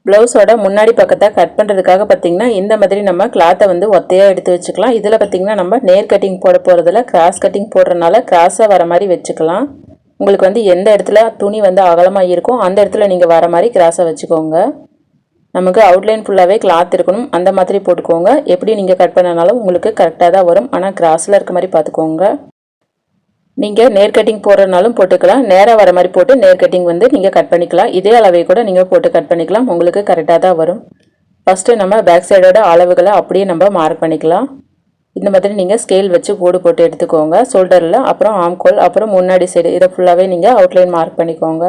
ப்ளவுஸோட முன்னாடி பக்கத்தை கட் பண்ணுறதுக்காக பார்த்திங்கன்னா இந்த மாதிரி நம்ம கிளாத்தை வந்து ஒத்தையாக எடுத்து வச்சுக்கலாம். இதில் பார்த்திங்கன்னா நம்ம நேர் கட்டிங் போட போகிறதுல கிராஸ் கட்டிங் போடுறதுனால கிராஸாக வர மாதிரி வச்சுக்கலாம். உங்களுக்கு வந்து எந்த இடத்துல துணி வந்து அகலமாக இருக்கும் அந்த இடத்துல நீங்கள் வர மாதிரி கிராஸாக வச்சுக்கோங்க. நமக்கு அவுட்லைன் ஃபுல்லாகவே கிளாத் இருக்கணும், அந்த மாதிரி போட்டுக்கோங்க. எப்படி நீங்கள் கட் பண்ணனாலும் உங்களுக்கு கரெக்டாக தான் வரும், ஆனால் கிராஸில் இருக்க மாதிரி பார்த்துக்கோங்க. நீங்கள் நேர் கட்டிங் போடுறதுனாலும் போட்டுக்கலாம், நேராக வர மாதிரி போட்டு நேர் கட்டிங் வந்து நீங்கள் கட் பண்ணிக்கலாம். இதே அளவை கூட நீங்கள் போட்டு கட் பண்ணிக்கலாம், உங்களுக்கு கரெக்டாக தான் வரும். ஃபஸ்ட்டு நம்ம பேக் சைடோட அளவுகளை அப்படியே நம்ம மார்க் பண்ணிக்கலாம். இந்த மாதிரி நீங்கள் ஸ்கேல் வச்சு கோடு போட்டு எடுத்துக்கோங்க. ஷோல்டரில், அப்புறம் ஆம்கோல், அப்புறம் முன்னாடி சைடு இதை ஃபுல்லாகவே நீங்கள் அவுட்லைன் மார்க் பண்ணிக்கோங்க.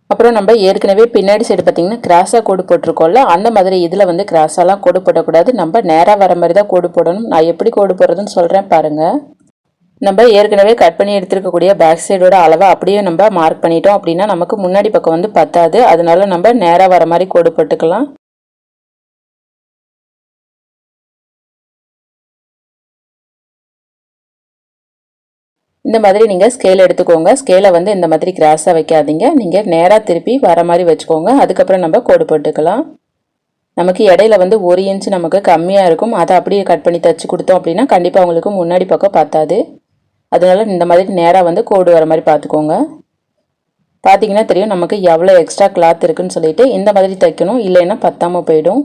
அப்புறம் நம்ம ஏற்கனவே பின்னாடி சைடு பார்த்திங்கன்னா கிராஸாக கோடு போட்டிருக்கோம்ல, அந்த மாதிரி இதில் வந்து கிராஸாலாம் கோடு போடக்கூடாது, நம்ம நேராக வர மாதிரி தான் கோடு போடணும். நான் எப்படி கோடு போடுறதுன்னு சொல்கிறேன் பாருங்கள். நம்ம ஏற்கனவே கட் பண்ணி எடுத்துருக்கக்கூடிய பேக் சைடோட அளவை அப்படியே நம்ம மார்க் பண்ணிட்டோம் அப்படின்னா நமக்கு முன்னாடி பக்கம் வந்து பத்தாது. அதனால நம்ம நேராக வர மாதிரி கோடு போட்டுக்கலாம். இந்த மாதிரி நீங்கள் ஸ்கேல் எடுத்துக்கோங்க. ஸ்கேலை வந்து இந்த மாதிரி கிராஸாக வைக்காதீங்க, நீங்கள் நேராக திருப்பி வர மாதிரி வச்சுக்கோங்க. அதுக்கப்புறம் நம்ம கோடு போட்டுக்கலாம். நமக்கு இடையில வந்து 1 இன்ச் நமக்கு கம்மியாக இருக்கும், அதை அப்படியே கட் பண்ணி தச்சு கொடுத்தோம் அப்படின்னா கண்டிப்பாக உங்களுக்கு முன்னாடி பக்கம் பத்தாது. அதனால இந்த மாதிரி நேராக வந்து கோடு வர மாதிரி பார்த்துக்கோங்க. பார்த்தீங்கன்னா தெரியும் நமக்கு எவ்வளோ எக்ஸ்ட்ரா கிளாத் இருக்குன்னு சொல்லிட்டு. இந்த மாதிரி தைக்கணும், இல்லைன்னா பத்தாமல் போயிடும்.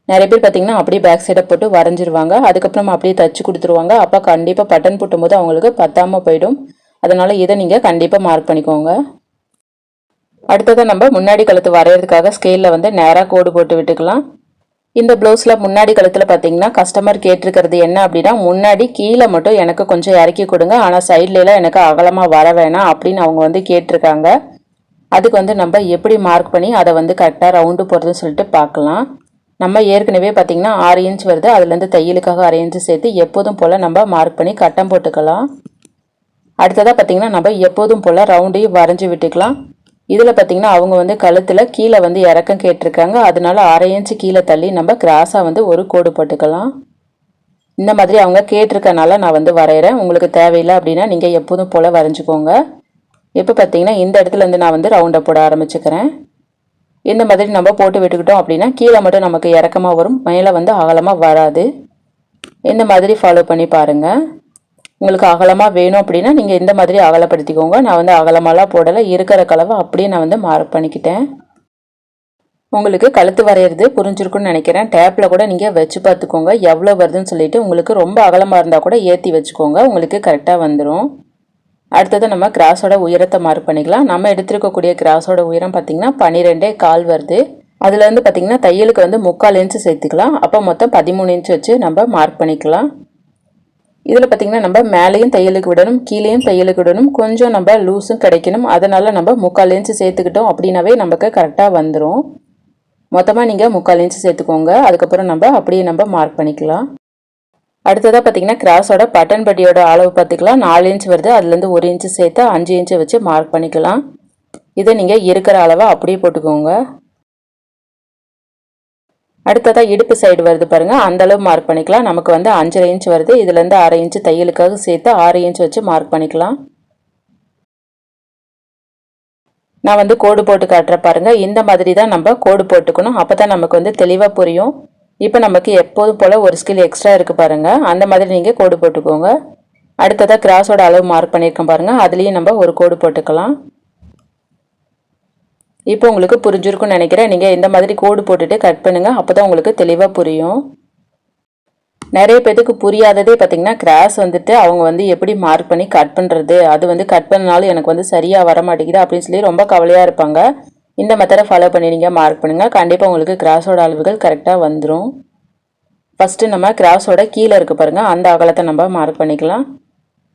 நிறைய பேர் பார்த்திங்கன்னா அப்படியே பேக் சைடை போட்டு வரைஞ்சிருவாங்க, அதுக்கப்புறம் அப்படியே தச்சு கொடுத்துருவாங்க. அப்போ கண்டிப்பாக பட்டன் போட்டும் போது அவங்களுக்கு பத்தாமல் போயிடும். அதனால் இதை நீங்கள் கண்டிப்பாக மார்க் பண்ணிக்கோங்க. அடுத்ததாக நம்ம முன்னாடி கழுத்து வரைகிறதுக்காக ஸ்கேலில் வந்து நேராக கோடு போட்டு விட்டுக்கலாம். இந்த ப்ளவுஸில் முன்னாடி கழுத்தில் பார்த்தீங்கன்னா கஸ்டமர் கேட்டிருக்கிறது என்ன அப்படின்னா, முன்னாடி கீழே மட்டும் எனக்கு கொஞ்சம் இறக்கி கொடுங்க, ஆனால் சைட்லலாம் எனக்கு அகலமாக வர வேணாம் அப்படின்னு அவங்க வந்து கேட்டிருக்காங்க. அதுக்கு வந்து நம்ம எப்படி மார்க் பண்ணி அதை வந்து கரெக்டாக ரவுண்டு போடுறதுன்னு சொல்லிட்டு பார்க்கலாம். நம்ம ஏற்கனவே பார்த்திங்கன்னா 6 இன்ச் வருது, அதுலேருந்து தையலுக்காக 1/2 இன்ச்சு சேர்த்து எப்போதும் போல் நம்ம மார்க் பண்ணி கட்டம் போட்டுக்கலாம். அடுத்ததாக பார்த்திங்கன்னா நம்ம எப்போதும் போல் ரவுண்டையும் வரைஞ்சி விட்டுக்கலாம். இதில் பார்த்திங்கன்னா அவங்க வந்து கழுத்தில் கீழே வந்து இறக்கம் கேட்டிருக்காங்க, அதனால 1/2 இன்ச்சு கீழே தள்ளி நம்ம கிராஸாக வந்து ஒரு கோடு போட்டுக்கலாம். இந்த மாதிரி அவங்க கேட்டிருக்கனால நான் வந்து வரைகிறேன். உங்களுக்கு தேவையில்லை அப்படின்னா நீங்கள் எப்போதும் போல் வரைஞ்சிக்கோங்க. இப்போ பார்த்திங்கன்னா இந்த இடத்துலேருந்து நான் வந்து ரவுண்டை போட ஆரம்பிச்சுக்கிறேன். இந்த மாதிரி நம்ம போட்டு விட்டுக்கிட்டோம் அப்படின்னா கீழே மட்டும் நமக்கு இறக்கமாக வரும், மேலே வந்து அகலமாக வராது. இந்த மாதிரி ஃபாலோ பண்ணி பாருங்கள். உங்களுக்கு அகலமாக வேணும் அப்படின்னா நீங்கள் இந்த மாதிரி அகலப்படுத்திக்கோங்க. நான் வந்து அகலமாலாம் போடலை, இருக்கிற கலவை அப்படியே நான் வந்து மார்க் பண்ணிக்கிட்டேன். உங்களுக்கு கழுத்து வரைகிறது புரிஞ்சிருக்குன்னு நினைக்கிறேன். டேப்பில் கூட நீங்கள் வச்சு பார்த்துக்கோங்க எவ்வளோ வருதுன்னு சொல்லிட்டு. உங்களுக்கு ரொம்ப அகலமாக இருந்தால் கூட ஏற்றி வச்சுக்கோங்க, உங்களுக்கு கரெக்டாக வந்துடும். அடுத்தது நம்ம கிராஸோட உயரத்தை மார்க் பண்ணிக்கலாம். நம்ம எடுத்துருக்கக்கூடிய கிராஸோட உயரம் பார்த்திங்கன்னா 12.25 வருது. அதுலேருந்து பார்த்திங்கன்னா தையலுக்கு வந்து 3/4 இன்ச்சு சேர்த்துக்கலாம். அப்போ மொத்தம் 13 இன்ச்சு வச்சு நம்ம மார்க் பண்ணிக்கலாம். இதில் பார்த்திங்கன்னா நம்ம மேலேயும் தையலுக்கு விடணும், கீழேயும் தையலுக்கு விடணும், கொஞ்சம் நம்ம லூஸும் கிடைக்கணும். அதனால் நம்ம 3/4 இன்ச்சு சேர்த்துக்கிட்டோம் அப்படின்னாவே நமக்கு கரெக்டாக வந்துடும். மொத்தமாக நீங்கள் 3/4 இன்ச்சு சேர்த்துக்கோங்க. அதுக்கப்புறம் நம்ம அப்படியே நம்ம மார்க் பண்ணிக்கலாம். அடுத்ததாக பார்த்திங்கன்னா கிராஸோட பட்டன் பட்டியோட அளவு பார்த்துக்கலாம். 4 இன்ச் வருது, அதுலேருந்து 1 இன்ச்சு சேர்த்து 5 இன்ச்சு வச்சு மார்க் பண்ணிக்கலாம். இதை நீங்கள் இருக்கிற அளவை அப்படியே போட்டுக்கோங்க. அடுத்ததாக இடுப்பு சைடு வருது பாருங்கள், அந்த அளவு மார்க் பண்ணிக்கலாம். நமக்கு வந்து 5.5 இன்ச் வருது, இதுலேருந்து 1/2 இன்ச்சு தையலுக்காக சேர்த்து 6 இன்ச் வச்சு மார்க் பண்ணிக்கலாம். நான் வந்து கோடு போட்டு காட்டுற பாருங்கள். இந்த மாதிரி தான் நம்ம கோடு போட்டுக்கணும், அப்போ தான் நமக்கு வந்து தெளிவாக புரியும். இப்போ நமக்கு எப்போதும் போல் ஒரு ஸ்கில் எக்ஸ்ட்ரா இருக்குது பாருங்கள், அந்த மாதிரி நீங்கள் கோடு போட்டுக்கோங்க. அடுத்ததாக கிராஸோட அளவு மார்க் பண்ணியிருக்கோம் பாருங்கள், அதுலேயும் நம்ம ஒரு கோடு போட்டுக்கலாம். இப்போ உங்களுக்கு புரிஞ்சிருக்குன்னு நினைக்கிறேன். நீங்கள் இந்த மாதிரி கோடு போட்டுட்டு கட் பண்ணுங்கள், அப்போ தான் உங்களுக்கு தெளிவாக புரியும். நிறைய பேருக்கு புரியாததே பார்த்திங்கன்னா கிராஸ் வந்துட்டு அவங்க வந்து எப்படி மார்க் பண்ணி கட் பண்ணுறது, அது வந்து கட் பண்ணனாலும் எனக்கு வந்து சரியாக வர மாட்டேங்குது அப்படின்னு சொல்லி ரொம்ப கவலையாக இருப்பாங்க. இந்த மெத்தடை ஃபாலோ பண்ணி நீங்கள் மார்க் பண்ணுங்கள், கண்டிப்பாக உங்களுக்கு கிராஸோட அளவுகள் கரெக்டாக வந்துடும். ஃபஸ்ட்டு நம்ம கிராஸோட கீழே இருக்குது பாருங்கள், அந்த அகலத்தை நம்ம மார்க் பண்ணிக்கலாம்.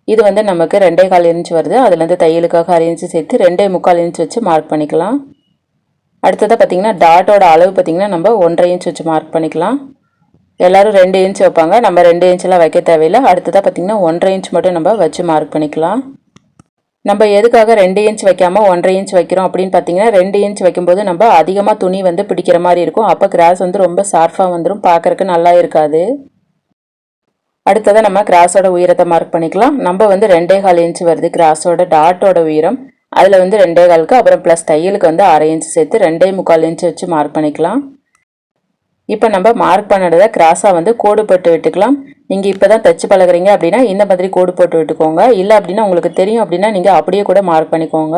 இது வந்து நமக்கு 2.25 இன்ச் வருது, அதுலேருந்து தையலுக்காக 1/2 இன்ச்சு சேர்த்து 2.25 இன்ச் வச்சு மார்க் பண்ணிக்கலாம். அடுத்ததாக பார்த்திங்கன்னா டாட்டோட அளவு பார்த்திங்கன்னா நம்ம 1.5 இன்ச் வச்சு மார்க் பண்ணிக்கலாம். எல்லோரும் 2 இன்ச் வைப்பாங்க, நம்ம 2 இன்ச்செலாம் வைக்க தேவையில்லை. அடுத்ததாக பார்த்திங்கன்னா 1.5 இன்ச் மட்டும் நம்ம வச்சு மார்க் பண்ணிக்கலாம். நம்ம எதுக்காக 2 இன்ச் வைக்காமல் 1.5 இன்ச் வைக்கிறோம் அப்படின்னு பார்த்தீங்கன்னா, 2 இன்ச் வைக்கும்போது நம்ம அதிகமாக துணி வந்து பிடிக்கிற மாதிரி இருக்கும். அப்போ கிராஸ் வந்து ரொம்ப ஷார்ப்பாக வந்துடும், பார்க்குறக்கு நல்லா இருக்காது. அடுத்ததாக நம்ம கிராஸோட உயரத்தை மார்க் பண்ணிக்கலாம். நம்ம வந்து 2.25 இன்ச் வருது கிராஸோட டாட்டோட உயரம். அதில் வந்து 2.25க்கு அப்புறம் ப்ளஸ் தையலுக்கு வந்து 1/2 இன்ச் சேர்த்து 2.25 இன்ச் வச்சு மார்க் பண்ணிக்கலாம். இப்போ நம்ம மார்க் பண்ணதை கிராஸாக வந்து கோடு போட்டு விட்டுக்கலாம். நீங்கள் இப்போ தான் தைச்சு பழகுறீங்க அப்படின்னா இந்த மாதிரி கோடு போட்டு விட்டுக்கோங்க. இல்லை அப்படின்னா உங்களுக்கு தெரியும் அப்படின்னா நீங்கள் அப்படியே கூட மார்க் பண்ணிக்கோங்க.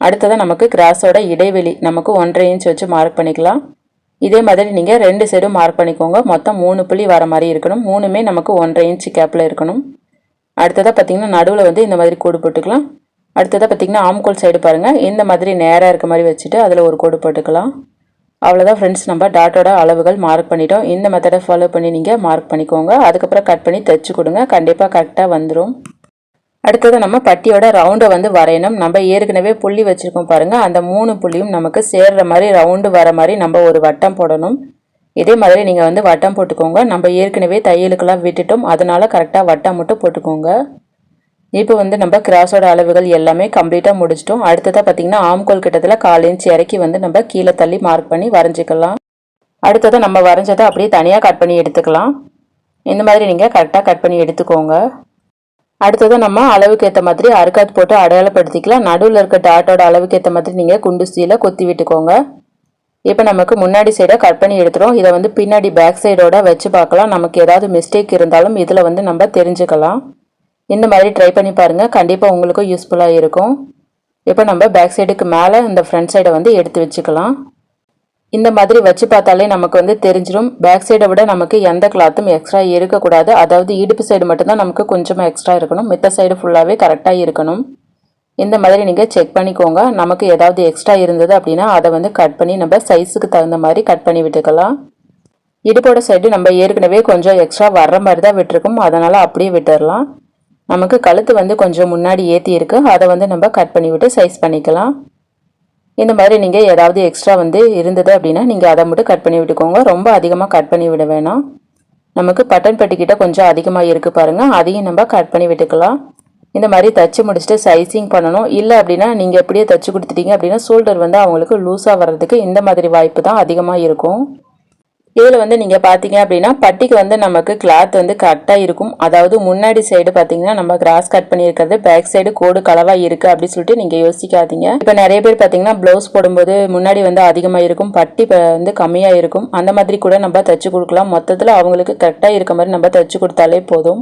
அடுத்ததாக நமக்கு கிராஸோட இடைவெளி நமக்கு 1.5 இன்ச் வச்சு மார்க் பண்ணிக்கலாம். இதே மாதிரி நீங்கள் 2 சைடும் மார்க் பண்ணிக்கோங்க. மொத்தம் 3 புள்ளி வர மாதிரி இருக்கணும். 3மே நமக்கு 1.5 இன்ச் கேப்பில் இருக்கணும். அடுத்ததாக பார்த்தீங்கன்னா நடுவில் வந்து இந்த மாதிரி கோடு போட்டுக்கலாம். அடுத்ததாக பார்த்தீங்கன்னா ஆம்கோல் சைடு பாருங்கள், இந்த மாதிரி நேராக இருக்க மாதிரி வச்சுட்டு அதில் ஒரு கோடு போட்டுக்கலாம். அவ்வளோதான் ஃப்ரெண்ட்ஸ், நம்ம டாட்டோட அளவுகள் மார்க் பண்ணிட்டோம். இந்த மெத்தடை ஃபாலோ பண்ணி நீங்கள் மார்க் பண்ணிக்கோங்க. அதுக்கப்புறம் கட் பண்ணி தைச்சு கொடுங்க, கண்டிப்பாக கரெக்டாக வந்துடும். அடுத்தது நம்ம பட்டியோட ரவுண்டை வந்து வரையணும். நம்ம ஏற்கனவே புள்ளி வச்சுருக்கோம் பாருங்கள், அந்த 3 புள்ளியும் நமக்கு சேர்ற மாதிரி ரவுண்டு வர மாதிரி நம்ம ஒரு வட்டம் போடணும். இதே மாதிரி நீங்கள் வந்து வட்டம் போட்டுக்கோங்க. நம்ம ஏற்கனவே தையலுக்கெல்லாம் விட்டுட்டோம், அதனால கரெக்டாக வட்டம் மட்டும் போட்டுக்கோங்க. இப்போ வந்து நம்ம கிராஸோட அளவுகள் எல்லாமே கம்ப்ளீட்டாக முடிச்சிட்டோம். அடுத்ததாக பார்த்தீங்கன்னா ஆம்கோல் கிட்டத்தில் 1/4 இன்ச் இறக்கி வந்து நம்ம கீழே தள்ளி மார்க் பண்ணி வரைஞ்சிக்கலாம். அடுத்ததாக நம்ம வரைஞ்சதை அப்படியே தனியாக கட் பண்ணி எடுத்துக்கலாம். இந்த மாதிரி நீங்கள் கரெக்டாக கட் பண்ணி எடுத்துக்கோங்க. அடுத்ததாக நம்ம அளவுக்கு ஏற்ற மாதிரி அறுக்காத்து போட்டு அடையாளப்படுத்திக்கலாம். நடுவில் இருக்க டாட்டோட அளவுக்கு ஏற்ற மாதிரி நீங்கள் குண்டுஸ்தியில் கொத்தி விட்டுக்கோங்க. இப்போ நமக்கு முன்னாடி சைடை கட் பண்ணி எடுத்துகிறோம். இதை வந்து பின்னாடி பேக் சைடோட வச்சு பார்க்கலாம். நமக்கு ஏதாவது மிஸ்டேக் இருந்தாலும் இதில் வந்து நம்ம தெரிஞ்சுக்கலாம். இந்த மாதிரி ட்ரை பண்ணி பாருங்கள், கண்டிப்பாக உங்களுக்கும் யூஸ்ஃபுல்லாக இருக்கும். இப்போ நம்ம பேக் சைடுக்கு மேலே இந்த ஃப்ரண்ட் சைடை வந்து எடுத்து வச்சுக்கலாம். இந்த மாதிரி வச்சு பார்த்தாலே நமக்கு வந்து தெரிஞ்சிடும். பேக் சைடை விட நமக்கு எந்த கிளாத்தும் எக்ஸ்ட்ரா இருக்கக்கூடாது. அதாவது இடுப்பு சைடு மட்டும்தான் நமக்கு கொஞ்சமாக எக்ஸ்ட்ரா இருக்கணும், மித்த சைடு ஃபுல்லாகவே கரெக்டாக இருக்கணும். இந்த மாதிரி நீங்கள் செக் பண்ணிக்கோங்க. நமக்கு ஏதாவது எக்ஸ்ட்ரா இருந்தது அப்படின்னா அதை வந்து கட் பண்ணி நம்ம சைஸுக்கு தகுந்த மாதிரி கட் பண்ணி விட்டுக்கலாம். இடுப்போட சைடு நம்ம ஏற்கனவே கொஞ்சம் எக்ஸ்ட்ரா வர்ற மாதிரி தான் விட்டுருக்கோம், அதனால் அப்படியே விட்டுடலாம். நமக்கு கழுத்து வந்து கொஞ்சம் முன்னாடி ஏற்றி இருக்கு, அதை வந்து நம்ம கட் பண்ணி விட்டு சைஸ் பண்ணிக்கலாம். இந்த மாதிரி நீங்கள் ஏதாவது எக்ஸ்ட்ரா வந்து இருந்தது அப்படின்னா நீங்கள் அதை மட்டும் கட் பண்ணி விட்டுக்கோங்க. ரொம்ப அதிகமாக கட் பண்ணி விட வேணாம். நமக்கு பட்டன் பட்டிக்கிட்ட கொஞ்சம் அதிகமாக இருக்குது பாருங்கள், அதையும் நம்ம கட் பண்ணி விட்டுக்கலாம். இந்த மாதிரி தச்சு முடிச்சுட்டு சைஸிங் பண்ணணும். இல்லை அப்படின்னா நீங்கள் எப்படியே தச்சு கொடுத்துட்டீங்க அப்படின்னா ஷோல்டர் வந்து அவங்களுக்கு லூஸாக வர்றதுக்கு இந்த மாதிரி வாய்ப்பு தான் அதிகமாக இருக்கும். இதில் வந்து நீங்கள் பார்த்தீங்க அப்படின்னா பட்டிக்கு வந்து நமக்கு கிளாத் வந்து கரெக்டாக இருக்கும். அதாவது முன்னாடி சைடு பார்த்தீங்கன்னா நம்ம கிராஸ் கட் பண்ணியிருக்கிறது, பேக் சைடு கோடு கலவாக இருக்குது அப்படின்னு சொல்லிட்டு நீங்கள் யோசிக்காதீங்க. இப்போ நிறைய பேர் பார்த்தீங்கன்னா ப்ளவுஸ் போடும்போது முன்னாடி வந்து அதிகமாக இருக்கும், பட்டி வந்து கம்மியாக இருக்கும். அந்த மாதிரி கூட நம்ம தைச்சு கொடுக்கலாம். மொத்தத்தில் அவங்களுக்கு கரெக்டாக இருக்க மாதிரி நம்ம தைச்சு கொடுத்தாலே போதும்.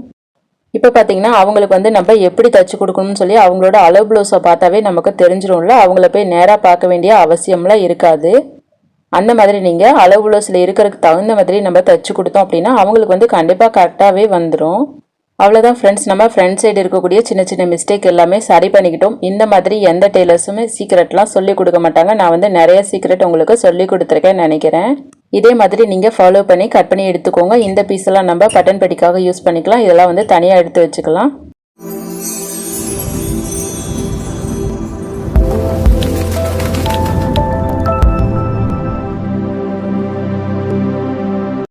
இப்போ பார்த்தீங்கன்னா அவங்களுக்கு வந்து நம்ம எப்படி தைச்சு கொடுக்கணும்னு சொல்லி அவங்களோட அளவு ப்ளவுஸை பார்த்தாவே நமக்கு தெரிஞ்சிடும்ல. அவங்கள போய் நேராக பார்க்க வேண்டிய அவசியம்லாம் இருக்காது. அந்த மாதிரி நீங்கள் அளவு ப்ளவுஸில் இருக்கிறதுக்கு தகுந்த மாதிரி நம்ம தைச்சு கொடுத்தோம் அப்படின்னா அவங்களுக்கு வந்து கண்டிப்பாக கரெக்டாகவே வந்துடும். அவ்வளோதான் ஃப்ரெண்ட்ஸ், நம்ம ஃப்ரண்ட் சைடு இருக்கக்கூடிய சின்ன சின்ன மிஸ்டேக் எல்லாமே சரி பண்ணிக்கிட்டோம். இந்த மாதிரி எந்த டெய்லர்ஸுமே சீக்ரெட்லாம் சொல்லிக் கொடுக்க மாட்டாங்க. நான் வந்து நிறைய சீக்ரெட் உங்களுக்கு சொல்லி கொடுத்துருக்கேன்னு நினைக்கிறேன். இதே மாதிரி நீங்கள் ஃபாலோ பண்ணி கட் பண்ணி எடுத்துக்கோங்க. இந்த பீஸெல்லாம் நம்ம பட்டன் பட்டிக்காக யூஸ் பண்ணிக்கலாம். இதெல்லாம் வந்து தனியாக எடுத்து வச்சுக்கலாம்.